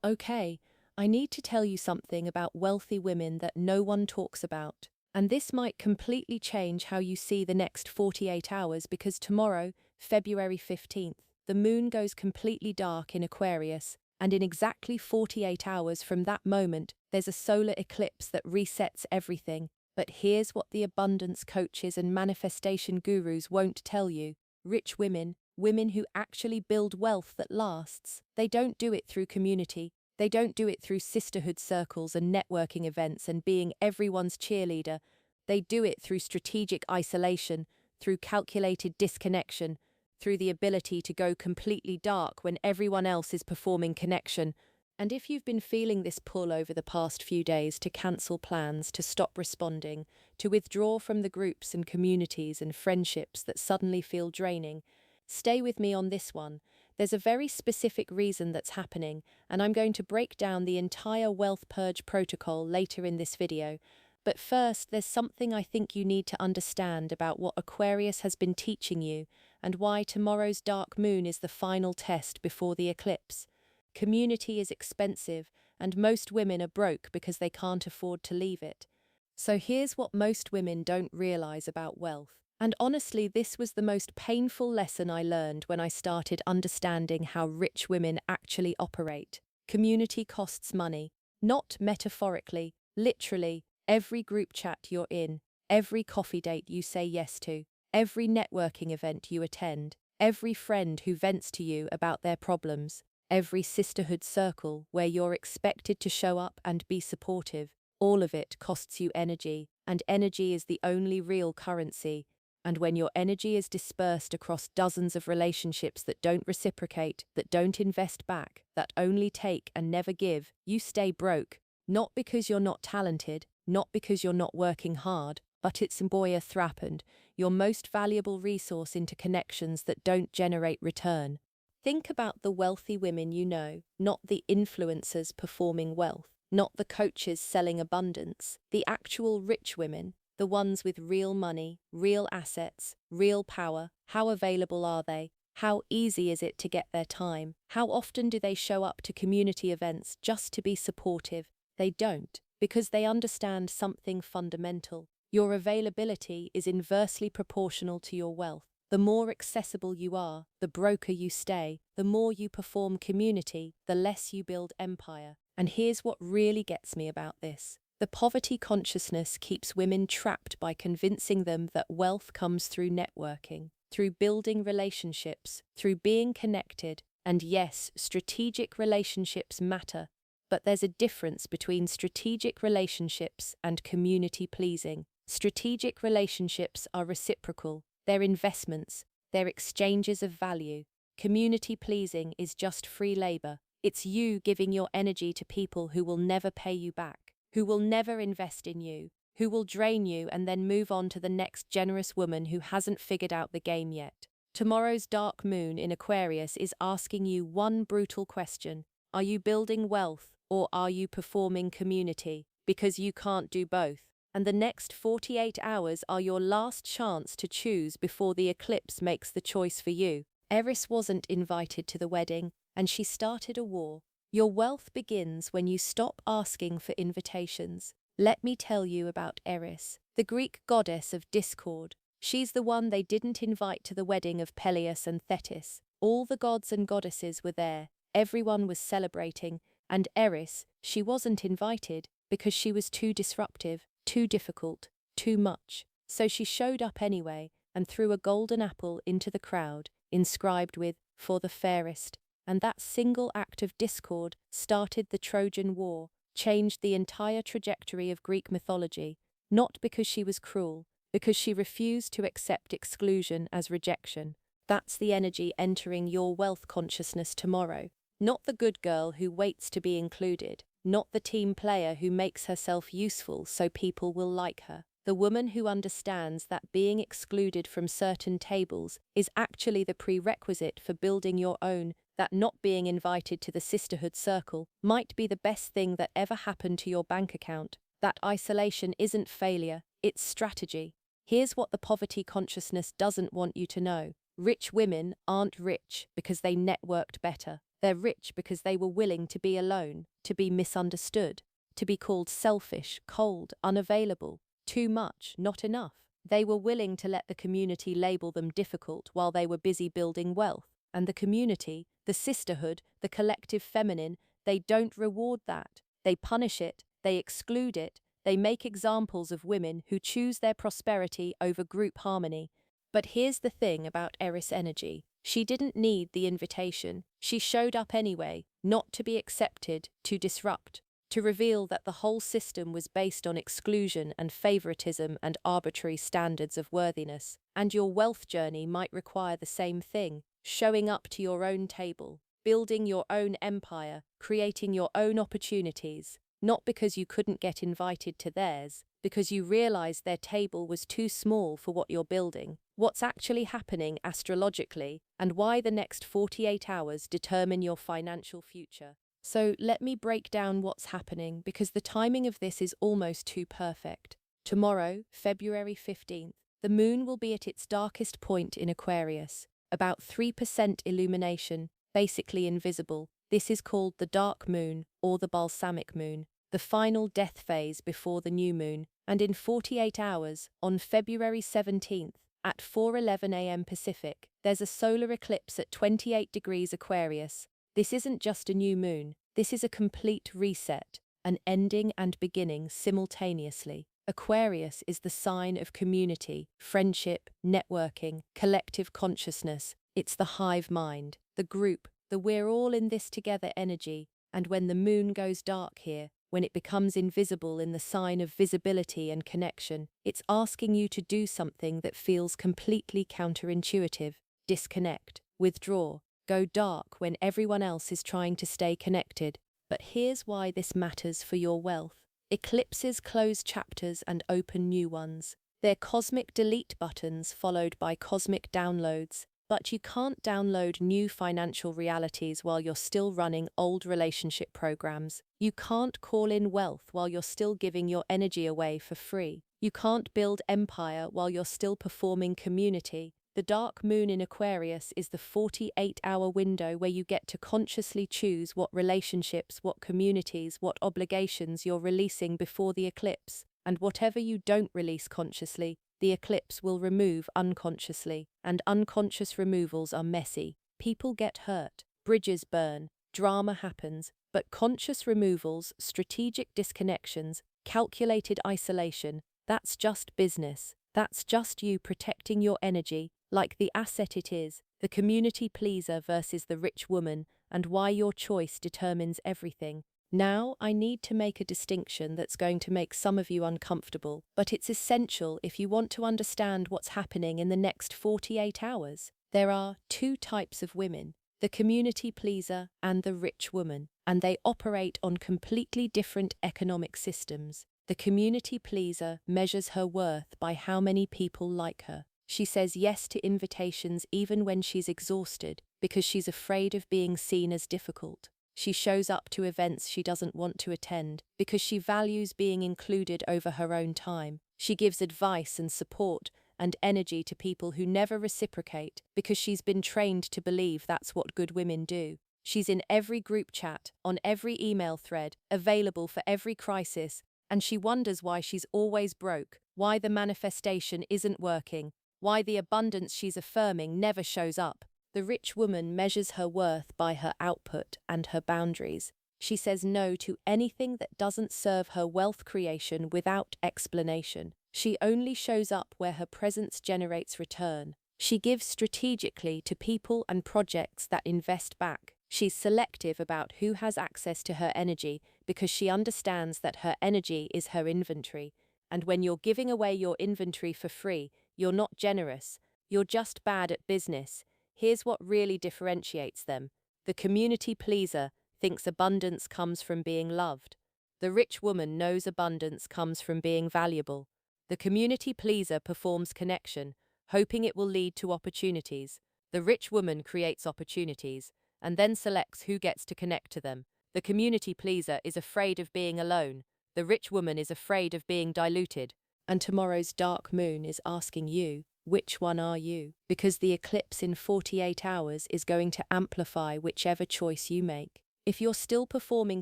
Okay, I need to tell you something about wealthy women that no one talks about. And this might completely change how you see the next 48 hours because tomorrow, February 15th, the moon goes completely dark in Aquarius, and in exactly 48 hours from that moment, there's a solar eclipse that resets everything. But here's what the abundance coaches and manifestation gurus won't tell you. Rich women, women who actually build wealth that lasts, they don't do it through community. They don't do it through sisterhood circles and networking events and being everyone's cheerleader. They do it through strategic isolation, through calculated disconnection, through the ability to go completely dark when everyone else is performing connection. And if you've been feeling this pull over the past few days to cancel plans, to stop responding, to withdraw from the groups and communities and friendships that suddenly feel draining, stay with me on this one. There's a very specific reason that's happening, and I'm going to break down the entire wealth purge protocol later in this video. But first, there's something I think you need to understand about what Aquarius has been teaching you and why tomorrow's dark moon is the final test before the eclipse. Community is expensive, and most women are broke because they can't afford to leave it. So here's what most women don't realize about wealth. And honestly, this was the most painful lesson I learned when I started understanding how rich women actually operate. Community costs money, not metaphorically, literally. Every group chat you're in, every coffee date you say yes to, every networking event you attend, every friend who vents to you about their problems, every sisterhood circle where you're expected to show up and be supportive, all of it costs you energy, and energy is the only real currency. And when your energy is dispersed across dozens of relationships that don't reciprocate, that don't invest back, that only take and never give, you stay broke, not because you're not talented, not because you're not working hard, but it's Mboya Thrappened, your most valuable resource into connections that don't generate return. Think about the wealthy women you know, not the influencers performing wealth, not the coaches selling abundance, the actual rich women, the ones with real money, real assets, real power. How available are they? How easy is it to get their time? How often do they show up to community events just to be supportive? They don't, because they understand something fundamental. Your availability is inversely proportional to your wealth. The more accessible you are, the broker you stay, the more you perform community, the less you build empire. And here's what really gets me about this. The poverty consciousness keeps women trapped by convincing them that wealth comes through networking, through building relationships, through being connected. And yes, strategic relationships matter, but there's a difference between strategic relationships and community pleasing. Strategic relationships are reciprocal, they're investments, they're exchanges of value. Community pleasing is just free labor. It's you giving your energy to people who will never pay you back, who will never invest in you, who will drain you and then move on to the next generous woman who hasn't figured out the game yet. Tomorrow's dark moon in Aquarius is asking you one brutal question. Are you building wealth or are you performing community? Because you can't do both. And the next 48 hours are your last chance to choose before the eclipse makes the choice for you. Eris wasn't invited to the wedding, and she started a war. Your wealth begins when you stop asking for invitations. Let me tell you about Eris, the Greek goddess of discord. She's the one they didn't invite to the wedding of Peleus and Thetis. All the gods and goddesses were there, everyone was celebrating, and Eris, she wasn't invited because she was too disruptive, too difficult, too much. So she showed up anyway and threw a golden apple into the crowd, inscribed with, "For the fairest." And that single act of discord started the Trojan War, changed the entire trajectory of Greek mythology, not because she was cruel, because she refused to accept exclusion as rejection. That's the energy entering your wealth consciousness tomorrow. Not the good girl who waits to be included, not the team player who makes herself useful so people will like her. The woman who understands that being excluded from certain tables is actually the prerequisite for building your own, that not being invited to the sisterhood circle might be the best thing that ever happened to your bank account. That isolation isn't failure, it's strategy. Here's what the poverty consciousness doesn't want you to know. Rich women aren't rich because they networked better. They're rich because they were willing to be alone, to be misunderstood, to be called selfish, cold, unavailable, too much, not enough. They were willing to let the community label them difficult while they were busy building wealth. And the community, the sisterhood, the collective feminine, they don't reward that. They punish it, they exclude it, they make examples of women who choose their prosperity over group harmony. But here's the thing about Eris Energy. She didn't need the invitation. She showed up anyway, not to be accepted, to disrupt, to reveal that the whole system was based on exclusion and favoritism and arbitrary standards of worthiness. And your wealth journey might require the same thing, showing up to your own table, building your own empire, creating your own opportunities, not because you couldn't get invited to theirs, because you realized their table was too small for what you're building, what's actually happening astrologically, and why the next 48 hours determine your financial future. So let me break down what's happening, because the timing of this is almost too perfect. Tomorrow, February 15th, the moon will be at its darkest point in Aquarius, about 3% illumination, basically invisible. This is called the dark moon or the balsamic moon, the final death phase before the new moon. And in 48 hours, on February 17th, at 4:11 a.m. Pacific, there's a solar eclipse at 28 degrees Aquarius. This isn't just a new moon, this is a complete reset, an ending and beginning simultaneously. Aquarius is the sign of community, friendship, networking, collective consciousness. It's the hive mind, the group, the we're all in this together energy. And when the moon goes dark here, when it becomes invisible in the sign of visibility and connection, it's asking you to do something that feels completely counterintuitive. Disconnect, withdraw, go dark when everyone else is trying to stay connected. But here's why this matters for your wealth. Eclipses close chapters and open new ones. They're cosmic delete buttons followed by cosmic downloads. But you can't download new financial realities while you're still running old relationship programs. You can't call in wealth while you're still giving your energy away for free. You can't build empire while you're still performing community. The dark moon in Aquarius is the 48-hour window where you get to consciously choose what relationships, what communities, what obligations you're releasing before the eclipse. And whatever you don't release consciously, the eclipse will remove unconsciously, and unconscious removals are messy. People get hurt, bridges burn, drama happens, but conscious removals, strategic disconnections, calculated isolation, that's just business. That's just you protecting your energy, like the asset it is, the community pleaser versus the rich woman, and why your choice determines everything. Now, I need to make a distinction that's going to make some of you uncomfortable, but it's essential if you want to understand what's happening in the next 48 hours. There are two types of women, the community pleaser and the rich woman, and they operate on completely different economic systems. The community pleaser measures her worth by how many people like her. She says yes to invitations even when she's exhausted, because she's afraid of being seen as difficult. She shows up to events she doesn't want to attend because she values being included over her own time. She gives advice and support and energy to people who never reciprocate because she's been trained to believe that's what good women do. She's in every group chat, on every email thread, available for every crisis, and she wonders why she's always broke, why the manifestation isn't working, why the abundance she's affirming never shows up. The rich woman measures her worth by her output and her boundaries. She says no to anything that doesn't serve her wealth creation without explanation. She only shows up where her presence generates return. She gives strategically to people and projects that invest back. She's selective about who has access to her energy because she understands that her energy is her inventory. And when you're giving away your inventory for free, you're not generous. You're just bad at business. Here's what really differentiates them. The community pleaser thinks abundance comes from being loved. The rich woman knows abundance comes from being valuable. The community pleaser performs connection, hoping it will lead to opportunities. The rich woman creates opportunities and then selects who gets to connect to them. The community pleaser is afraid of being alone. The rich woman is afraid of being diluted. And tomorrow's dark moon is asking you, which one are you? Because the eclipse in 48 hours is going to amplify whichever choice you make. If you're still performing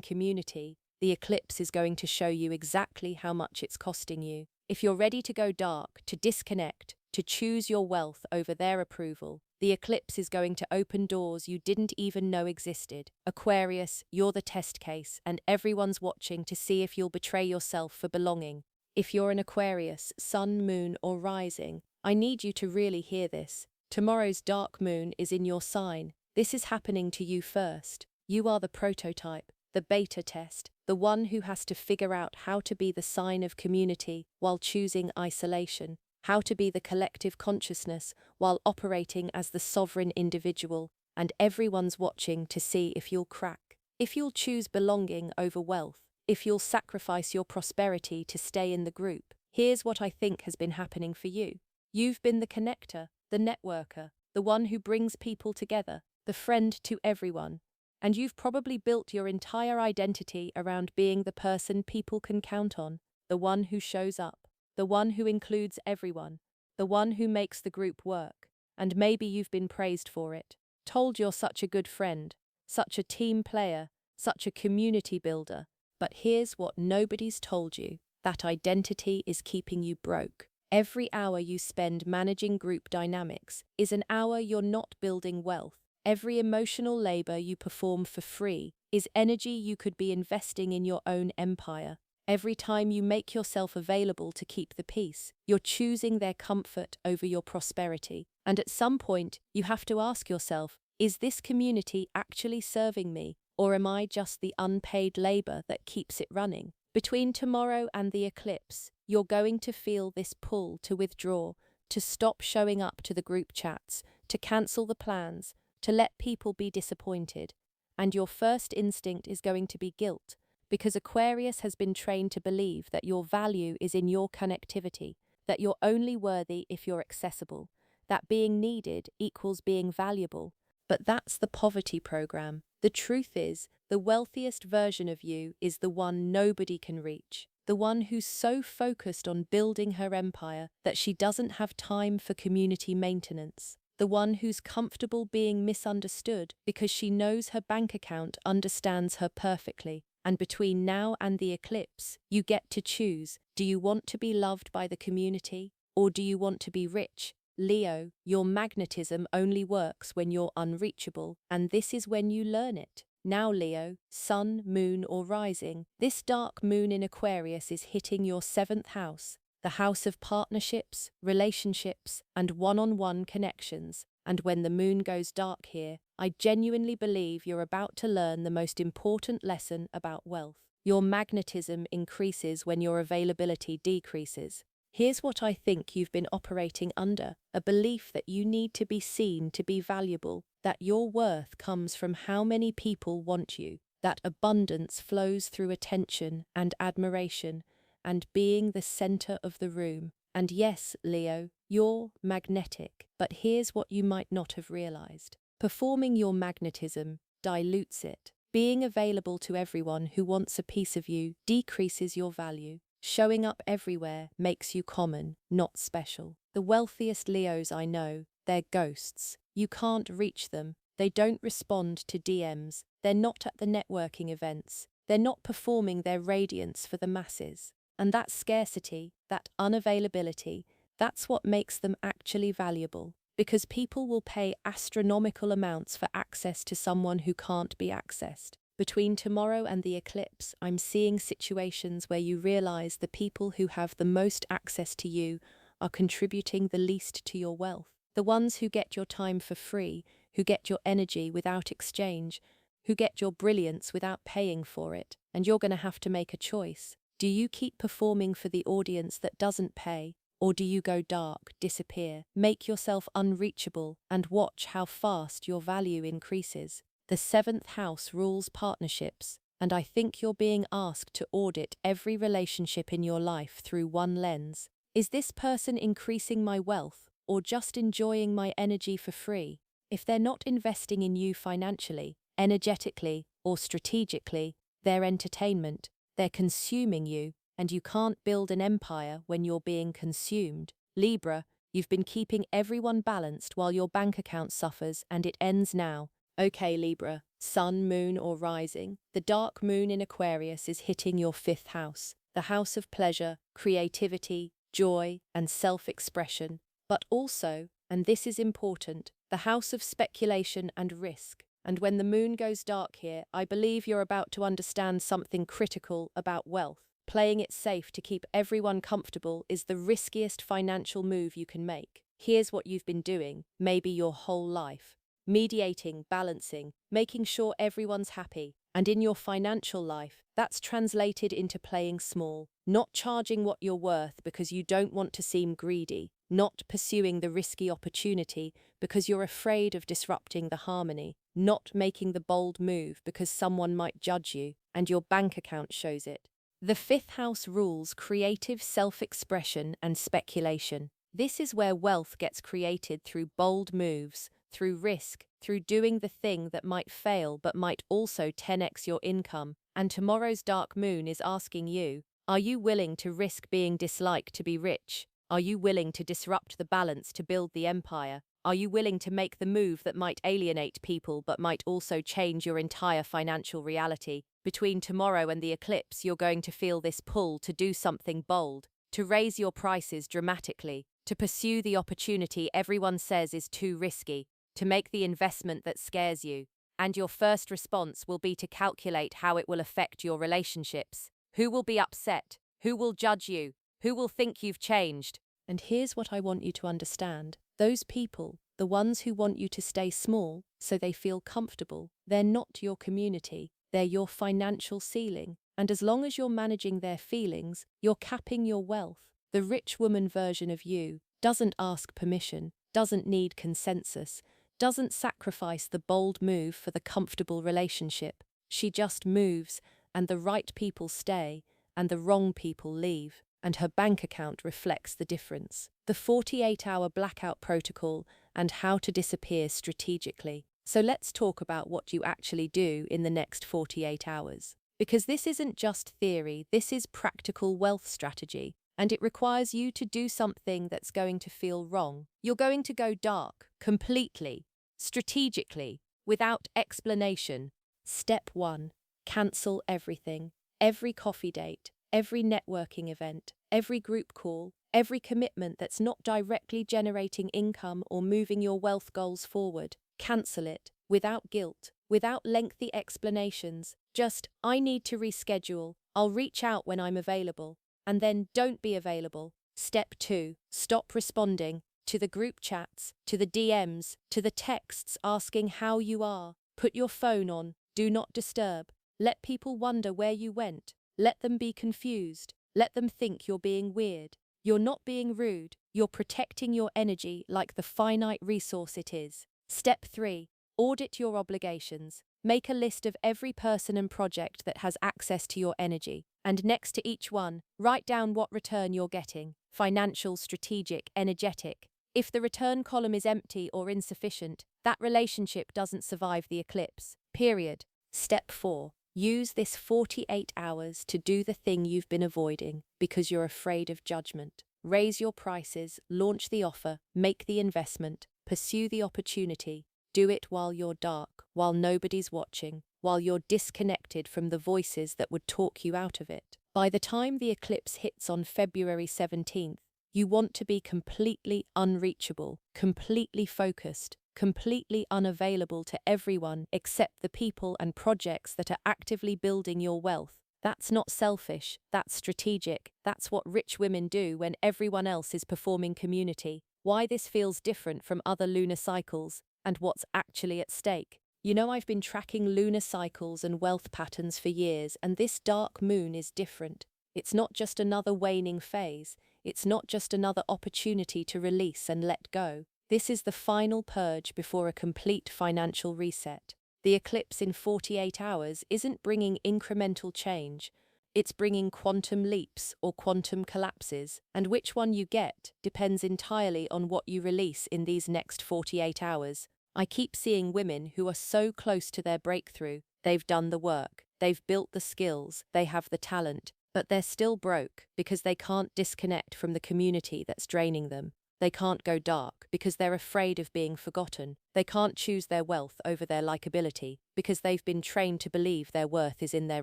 community, the eclipse is going to show you exactly how much it's costing you. If you're ready to go dark, to disconnect, to choose your wealth over their approval, the eclipse is going to open doors you didn't even know existed. Aquarius, you're the test case, and everyone's watching to see if you'll betray yourself for belonging. If you're an Aquarius, sun, moon, or rising, I need you to really hear this. Tomorrow's dark moon is in your sign. This is happening to you first. You are the prototype, the beta test, the one who has to figure out how to be the sign of community while choosing isolation, how to be the collective consciousness while operating as the sovereign individual, and everyone's watching to see if you'll crack, if you'll choose belonging over wealth, if you'll sacrifice your prosperity to stay in the group. Here's what I think has been happening for you. You've been the connector, the networker, the one who brings people together, the friend to everyone. And you've probably built your entire identity around being the person people can count on, the one who shows up, the one who includes everyone, the one who makes the group work. And maybe you've been praised for it, told you're such a good friend, such a team player, such a community builder. But here's what nobody's told you. That identity is keeping you broke. Every hour you spend managing group dynamics is an hour you're not building wealth. Every emotional labor you perform for free is energy you could be investing in your own empire. Every time you make yourself available to keep the peace, you're choosing their comfort over your prosperity. And at some point, you have to ask yourself, is this community actually serving me, or am I just the unpaid labor that keeps it running? Between tomorrow and the eclipse, you're going to feel this pull to withdraw, to stop showing up to the group chats, to cancel the plans, to let people be disappointed. And your first instinct is going to be guilt, because Aquarius has been trained to believe that your value is in your connectivity, that you're only worthy if you're accessible, that being needed equals being valuable. But that's the poverty program. The truth is, the wealthiest version of you is the one nobody can reach, the one who's so focused on building her empire that she doesn't have time for community maintenance, the one who's comfortable being misunderstood because she knows her bank account understands her perfectly. And between now and the eclipse, you get to choose. Do you want to be loved by the community, or do you want to be rich? Leo, your magnetism only works when you're unreachable, and this is when you learn it. Now Leo, sun, moon, or rising, this dark moon in Aquarius is hitting your 7th house, the house of partnerships, relationships, and one-on-one connections. And when the moon goes dark here, I genuinely believe you're about to learn the most important lesson about wealth. Your magnetism increases when your availability decreases. Here's what I think you've been operating under, a belief that you need to be seen to be valuable, that your worth comes from how many people want you, that abundance flows through attention and admiration, and being the center of the room. And yes, Leo, you're magnetic, but here's what you might not have realized. Performing your magnetism dilutes it. Being available to everyone who wants a piece of you decreases your value. Showing up everywhere makes you common, not special. The wealthiest Leos I know, they're ghosts. You can't reach them. They don't respond to DMs. They're not at the networking events. They're not performing their radiance for the masses. And that scarcity, that unavailability, that's what makes them actually valuable. Because people will pay astronomical amounts for access to someone who can't be accessed. Between tomorrow and the eclipse, I'm seeing situations where you realize the people who have the most access to you are contributing the least to your wealth. The ones who get your time for free, who get your energy without exchange, who get your brilliance without paying for it. And you're going to have to make a choice. Do you keep performing for the audience that doesn't pay? Or do you go dark, disappear, make yourself unreachable, and watch how fast your value increases? The 7th house rules partnerships, and I think you're being asked to audit every relationship in your life through one lens. Is this person increasing my wealth, or just enjoying my energy for free? If they're not investing in you financially, energetically, or strategically, they're entertainment. They're consuming you, and you can't build an empire when you're being consumed. Libra, You've been keeping everyone balanced while your bank account suffers, and it ends now. Okay, Libra, sun, moon, or rising, the dark moon in Aquarius is hitting your fifth house, the house of pleasure, creativity, joy, and self-expression, but also, and this is important, the house of speculation and risk. And when the moon goes dark here, I believe you're about to understand something critical about wealth. Playing it safe to keep everyone comfortable is the riskiest financial move you can make. Here's what you've been doing, maybe your whole life. Mediating, balancing, making sure everyone's happy. And in your financial life, that's translated into playing small, not charging what you're worth because you don't want to seem greedy, not pursuing the risky opportunity because you're afraid of disrupting the harmony, not making the bold move because someone might judge you and your bank account shows it. The fifth house rules creative self-expression and speculation. This is where wealth gets created through bold moves, through risk, through doing the thing that might fail but might also 10x your income. And tomorrow's dark moon is asking you, are you willing to risk being disliked to be rich? Are you willing to disrupt the balance to build the empire? Are you willing to make the move that might alienate people but might also change your entire financial reality? Between tomorrow and the eclipse, you're going to feel this pull to do something bold, to raise your prices dramatically, to pursue the opportunity everyone says is too risky, to make the investment that scares you. And your first response will be to calculate how it will affect your relationships. Who will be upset? Who will judge you? Who will think you've changed? And here's what I want you to understand. Those people, the ones who want you to stay small so they feel comfortable, they're not your community. They're your financial ceiling. And as long as you're managing their feelings, you're capping your wealth. The rich woman version of you doesn't ask permission, doesn't need consensus, doesn't sacrifice the bold move for the comfortable relationship. She just moves, and the right people stay, and the wrong people leave. And her bank account reflects the difference. The 48-hour blackout protocol and how to disappear strategically. So let's talk about what you actually do in the next 48 hours. Because this isn't just theory, this is practical wealth strategy. And it requires you to do something that's going to feel wrong. You're going to go dark, completely, strategically, without explanation. Step 1. Cancel everything. Every coffee date, every networking event, every group call, every commitment that's not directly generating income or moving your wealth goals forward. Cancel it, without guilt, without lengthy explanations. Just, I need to reschedule, I'll reach out when I'm available. And then don't be available. Step 2. Stop responding to the group chats, to the DMs, to the texts asking how you are. Put your phone on, do not disturb. Let people wonder where you went. Let them be confused. Let them think you're being weird. You're not being rude. You're protecting your energy like the finite resource it is. Step 3. Audit your obligations. Make a list of every person and project that has access to your energy. And next to each one, write down what return you're getting. Financial, strategic, energetic. If the return column is empty or insufficient, that relationship doesn't survive the eclipse. Period. Step 4. Use this 48 hours to do the thing you've been avoiding because you're afraid of judgment. Raise your prices, launch the offer, make the investment, pursue the opportunity. Do it while you're dark, while nobody's watching, while you're disconnected from the voices that would talk you out of it. By the time the eclipse hits on February 17th, you want to be completely unreachable, completely focused, completely unavailable to everyone except the people and projects that are actively building your wealth. That's not selfish, that's strategic, that's what rich women do when everyone else is performing community. Why this feels different from other lunar cycles, and what's actually at stake. You know, I've been tracking lunar cycles and wealth patterns for years, and this dark moon is different. It's not just another waning phase. It's not just another opportunity to release and let go. This is the final purge before a complete financial reset. The eclipse in 48 hours isn't bringing incremental change. It's bringing quantum leaps or quantum collapses, and which one you get depends entirely on what you release in these next 48 hours. I keep seeing women who are so close to their breakthrough. They've done the work, they've built the skills, they have the talent, but they're still broke because they can't disconnect from the community that's draining them. They can't go dark because they're afraid of being forgotten. They can't choose their wealth over their likability because they've been trained to believe their worth is in their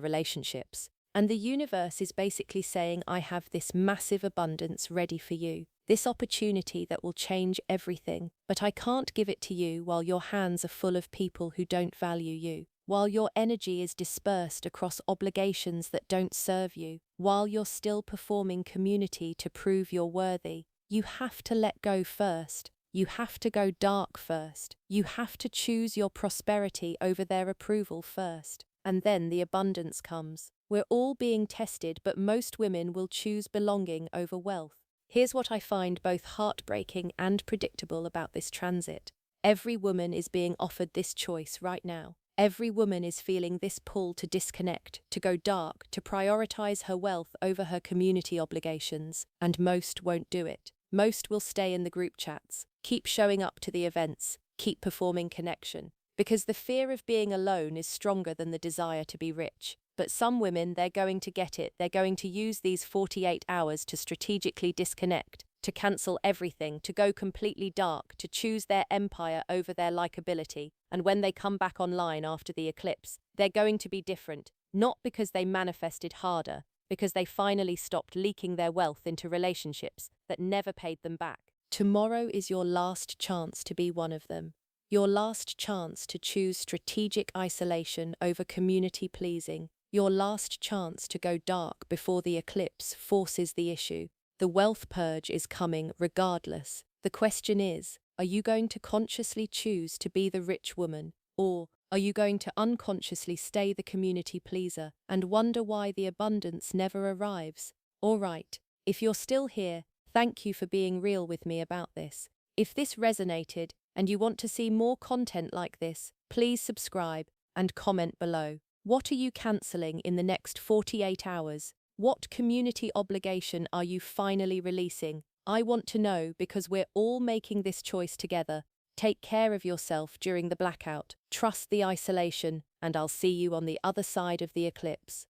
relationships. And the universe is basically saying, I have this massive abundance ready for you, this opportunity that will change everything, but I can't give it to you while your hands are full of people who don't value you, while your energy is dispersed across obligations that don't serve you, while you're still performing community to prove you're worthy. You have to let go first. You have to go dark first. You have to choose your prosperity over their approval first. And then the abundance comes. We're all being tested, but most women will choose belonging over wealth. Here's what I find both heartbreaking and predictable about this transit. Every woman is being offered this choice right now. Every woman is feeling this pull to disconnect, to go dark, to prioritize her wealth over her community obligations, and most won't do it. Most will stay in the group chats, keep showing up to the events, keep performing connection, because the fear of being alone is stronger than the desire to be rich. But some women, they're going to get it. They're going to use these 48 hours to strategically disconnect, to cancel everything, to go completely dark, to choose their empire over their likability. And when they come back online after the eclipse, they're going to be different, not because they manifested harder, because they finally stopped leaking their wealth into relationships that never paid them back. Tomorrow is your last chance to be one of them. Your last chance to choose strategic isolation over community pleasing. Your last chance to go dark before the eclipse forces the issue. The wealth purge is coming regardless. The question is, are you going to consciously choose to be the rich woman, or are you going to unconsciously stay the community pleaser and wonder why the abundance never arrives? All right, if you're still here, thank you for being real with me about this. If this resonated and you want to see more content like this, please subscribe and comment below. What are you cancelling in the next 48 hours? What community obligation are you finally releasing? I want to know because we're all making this choice together. Take care of yourself during the blackout, trust the isolation, and I'll see you on the other side of the eclipse.